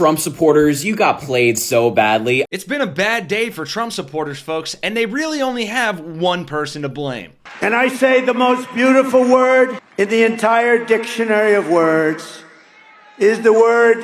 Trump supporters, you got played so badly. It's been a bad day for Trump supporters, folks, and they really only have one person to blame. And I say the most beautiful word in the entire dictionary of words is the word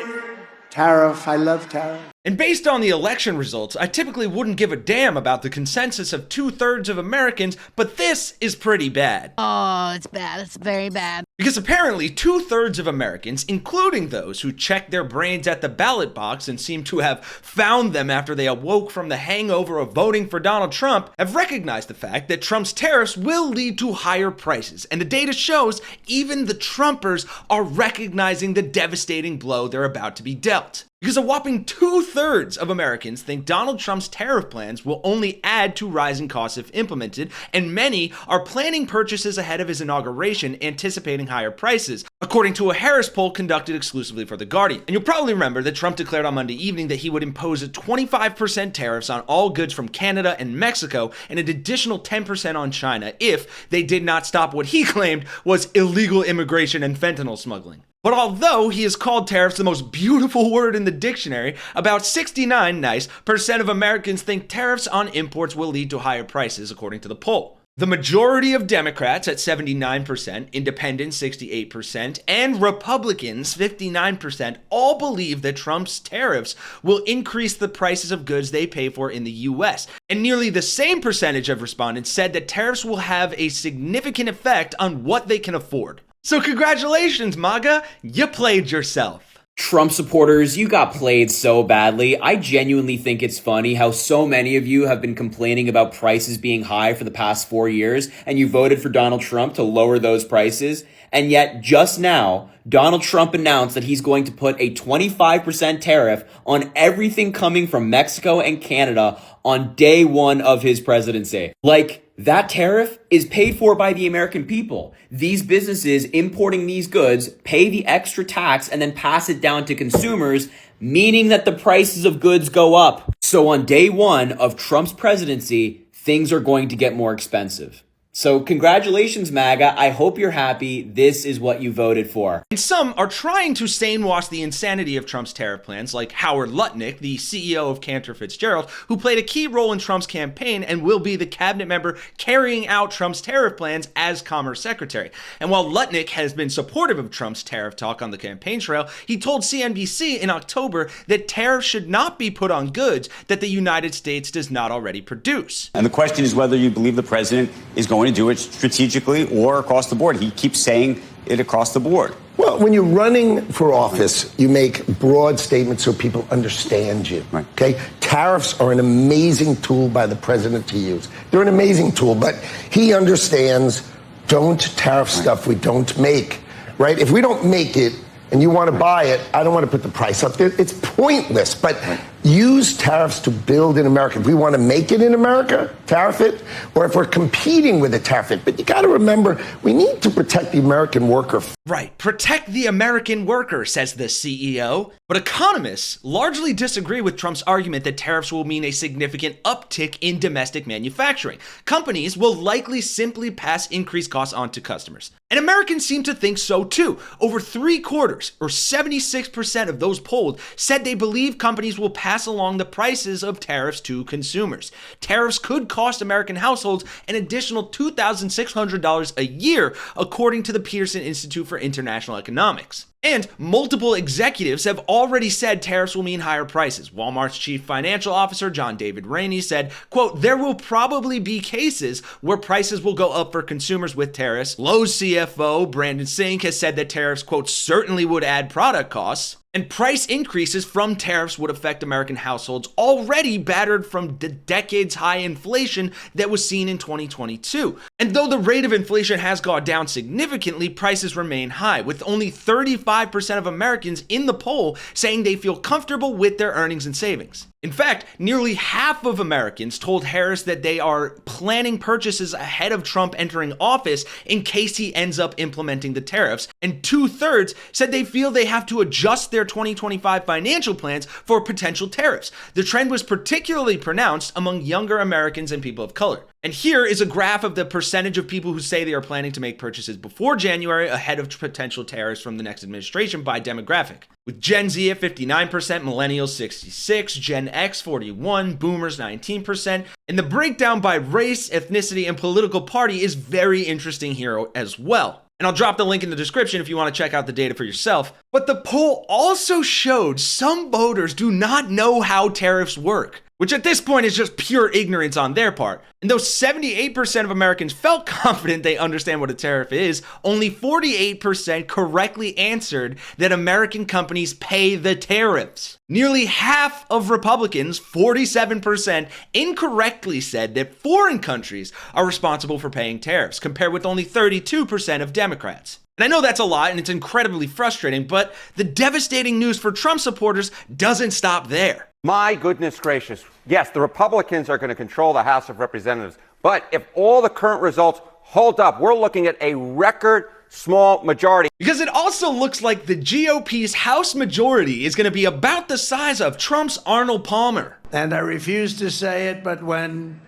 tariff. I love tariff. And based on the election results, I typically wouldn't give a damn about the consensus of 2/3 of Americans, but this is pretty bad. Oh, it's bad. It's very bad. Because apparently 2/3 of Americans, including those who checked their brains at the ballot box and seem to have found them after they awoke from the hangover of voting for Donald Trump, have recognized the fact that Trump's tariffs will lead to higher prices. And the data shows even the Trumpers are recognizing the devastating blow they're about to be dealt. Because a whopping 2/3 of Americans think Donald Trump's tariff plans will only add to rising costs if implemented, and many are planning purchases ahead of his inauguration, anticipating higher prices, according to a Harris poll conducted exclusively for The Guardian. And you'll probably remember that Trump declared on Monday evening that he would impose a 25% tariffs on all goods from Canada and Mexico, and an additional 10% on China if they did not stop what he claimed was illegal immigration and fentanyl smuggling. But although he has called tariffs the most beautiful word in the dictionary, about 69% of Americans think tariffs on imports will lead to higher prices, according to the poll. The majority of Democrats at 79%, Independents 68%, and Republicans 59% all believe that Trump's tariffs will increase the prices of goods they pay for in the US. And nearly the same percentage of respondents said that tariffs will have a significant effect on what they can afford. So congratulations, MAGA, you played yourself. Trump supporters, you got played so badly. I genuinely think it's funny how so many of you have been complaining about prices being high for the past 4 years, and you voted for Donald Trump to lower those prices. And yet, just now, Donald Trump announced that he's going to put a 25% tariff on everything coming from Mexico and Canada on day one of his presidency. Like, that tariff is paid for by the American people. These businesses importing these goods pay the extra tax and then pass it down to consumers, meaning that the prices of goods go up. So on day one of Trump's presidency, things are going to get more expensive. So congratulations, MAGA. I hope you're happy. This is what you voted for. And some are trying to stain-wash the insanity of Trump's tariff plans, like Howard Lutnick, the CEO of Cantor Fitzgerald, who played a key role in Trump's campaign and will be the cabinet member carrying out Trump's tariff plans as Commerce Secretary. And while Lutnick has been supportive of Trump's tariff talk on the campaign trail, he told CNBC in October that tariffs should not be put on goods that the United States does not already produce. And the question is whether you believe the president is going to do it strategically or across the board. He keeps saying it across the board. Well, when you're running for office, you make broad statements so people understand you. Right. Okay? Tariffs are an amazing tool by the president to use. They're an amazing tool, but he understands don't tariff stuff we don't make. Right? If we don't make it and you want to buy it, I don't want to put the price up there. It's pointless. But use tariffs to build in America. If we want to make it in America, tariff it. Or if we're competing with it, tariff it. But you got to remember, we need to protect the American worker. Right. Protect the American worker, says the CEO. But economists largely disagree with Trump's argument that tariffs will mean a significant uptick in domestic manufacturing. Companies will likely simply pass increased costs on to customers. And Americans seem to think so too. Over 3/4, or 76% of those polled, said they believe companies will pass along the prices of tariffs to consumers. Tariffs could cost American households an additional $2,600 a year, according to the Peterson Institute for International Economics. And multiple executives have already said tariffs will mean higher prices. Walmart's chief financial officer, John David Rainey, said, quote, "There will probably be cases where prices will go up for consumers with tariffs." Lowe's CFO, Brandon Sink, has said that tariffs, quote, "certainly would add product costs." And price increases from tariffs would affect American households already battered from the decades-high inflation that was seen in 2022. And though the rate of inflation has gone down significantly, prices remain high, with only 35% of Americans in the poll saying they feel comfortable with their earnings and savings. In fact, nearly half of Americans told Harris that they are planning purchases ahead of Trump entering office in case he ends up implementing the tariffs, and 2/3 said they feel they have to adjust their 2025 financial plans for potential tariffs. The trend was particularly pronounced among younger Americans and people of color. And here is a graph of the percentage of people who say they are planning to make purchases before January ahead of potential tariffs from the next administration by demographic. With Gen Z at 59%, Millennials 66%, Gen X 41%, Boomers 19%, and the breakdown by race, ethnicity, and political party is very interesting here as well. And I'll drop the link in the description if you want to check out the data for yourself. But the poll also showed some voters do not know how tariffs work, which at this point is just pure ignorance on their part. And though 78% of Americans felt confident they understand what a tariff is, only 48% correctly answered that American companies pay the tariffs. Nearly half of Republicans, 47%, incorrectly said that foreign countries are responsible for paying tariffs, compared with only 32% of Democrats. And I know that's a lot and it's incredibly frustrating, but the devastating news for Trump supporters doesn't stop there. My goodness gracious. Yes, the Republicans are going to control the House of Representatives. But if all the current results hold up, we're looking at a record small majority. Because it also looks like the GOP's House majority is going to be about the size of Trump's Arnold Palmer. And I refuse to say it, but when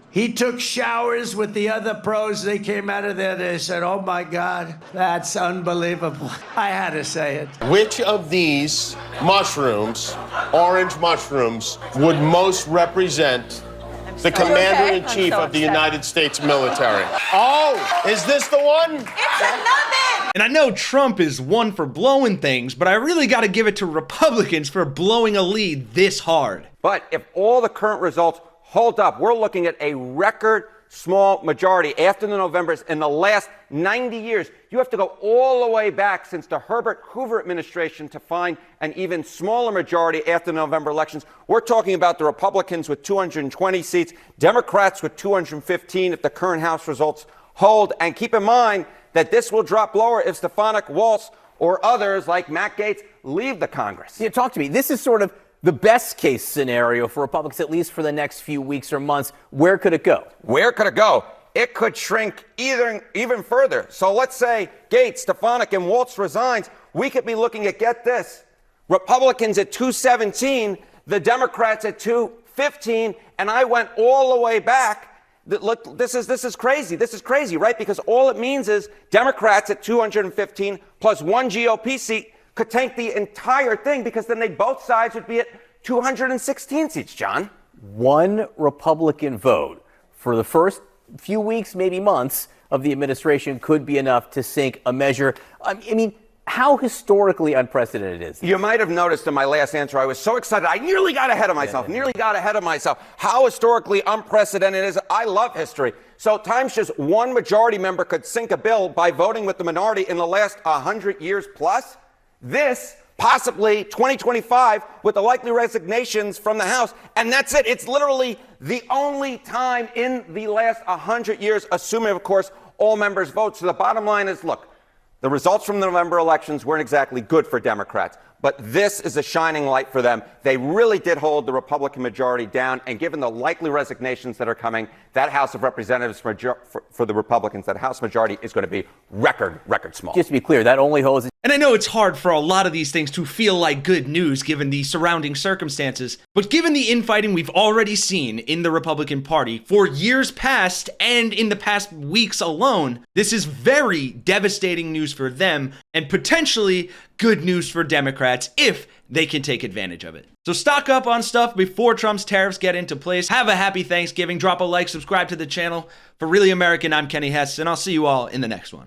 he took showers with the other pros, they came out of there, they said, oh my God, that's unbelievable. I had to say it. Which of these mushrooms, orange mushrooms, would most represent the commander-in-chief of the United States military? Oh, is this the one? It's a And I know Trump is one for blowing things, but I really got to give it to Republicans for blowing a lead this hard. But if all the current results hold up, we're looking at a record small majority after the Novembers in the last 90 years. You have to go all the way back since the Herbert Hoover administration to find an even smaller majority after the November elections. We're talking about the Republicans with 220 seats, Democrats with 215 if the current House results hold. And keep in mind that this will drop lower if Stefanik Waltz or others like Matt Gaetz leave the Congress. Yeah, talk to me. This is sort of the best case scenario for Republicans, at least for the next few weeks or months. Where could it go? Where could it go? It could shrink even further. So let's say Gaetz, Stefanik, and Waltz resigns. We could be looking at, get this, Republicans at 217, the Democrats at 215, and I went all the way back. Look, this is crazy. This is crazy, right? Because all it means is Democrats at 215 plus one GOP seat could tank the entire thing, because then both sides would be at 216 seats, John. One Republican vote for the first few weeks, maybe months of the administration could be enough to sink a measure. I mean, how historically unprecedented is this? You might have noticed in my last answer, I was so excited. I nearly got ahead of myself, How historically unprecedented it is. I love history. So times just one majority member could sink a bill by voting with the minority in the last 100 years plus. This, possibly 2025, with the likely resignations from the House. And that's it. It's literally the only time in the last 100 years, assuming, of course, all members vote. So the bottom line is, look, the results from the November elections weren't exactly good for Democrats, but this is a shining light for them. They really did hold the Republican majority down, and given the likely resignations that are coming, that House of Representatives for the Republicans, that House majority is going to be record small. Just to be clear, that only holds. And I know it's hard for a lot of these things to feel like good news given the surrounding circumstances, but given the infighting we've already seen in the Republican Party for years past and in the past weeks alone, this is very devastating news for them and potentially good news for Democrats if they can take advantage of it. So stock up on stuff before Trump's tariffs get into place. Have a happy Thanksgiving. Drop a like, subscribe to the channel. For Really American, I'm Kenny Hesse, and I'll see you all in the next one.